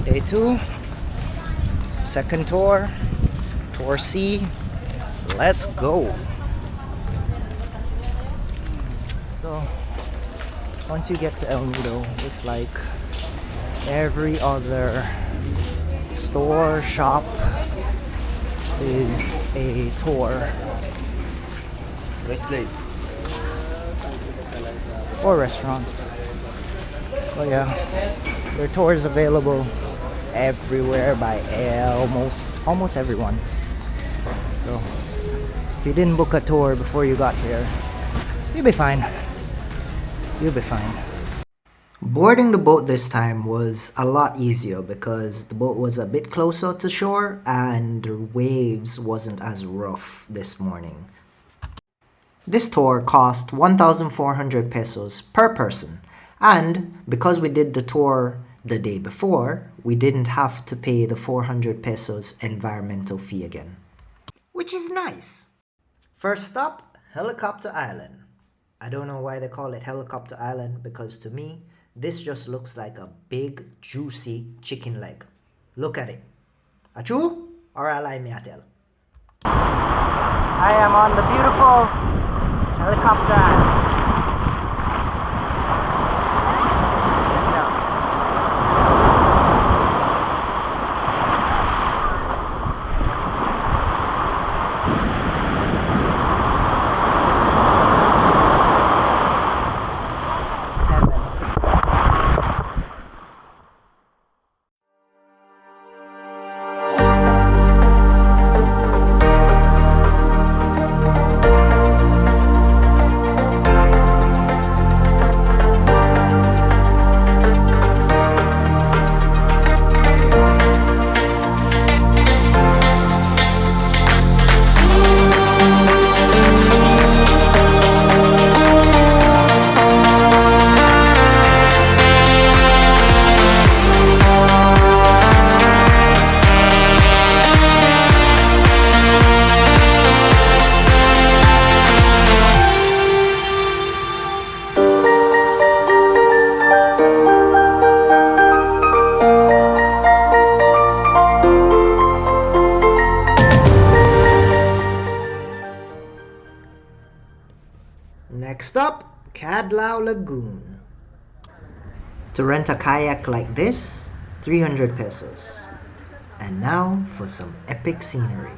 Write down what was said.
Day 2, second tour, tour C. Let's go. So once you get to El Nido, it's like every other store, shop is a tour or restaurant. But yeah, there are tours available everywhere by almost everyone. So if you didn't book a tour before you got here, you'll be fine. You'll be fine. Boarding the boat this time was a lot easier because the boat was a bit closer to shore and the waves wasn't as rough this morning. This tour cost 1,400 pesos per person, and because we did the tour the day before, we didn't have to pay the 400 pesos environmental fee again, which is nice. First stop, Helicopter Island. I don't know why they call it Helicopter Island, because to me, this just looks like a big, juicy chicken leg. Look at it. Achoo? Or alay me atel. I am on the beautiful Helicopter Island. Next up, Cadlao Lagoon. To rent a kayak like this, 300 pesos. And now for some epic scenery.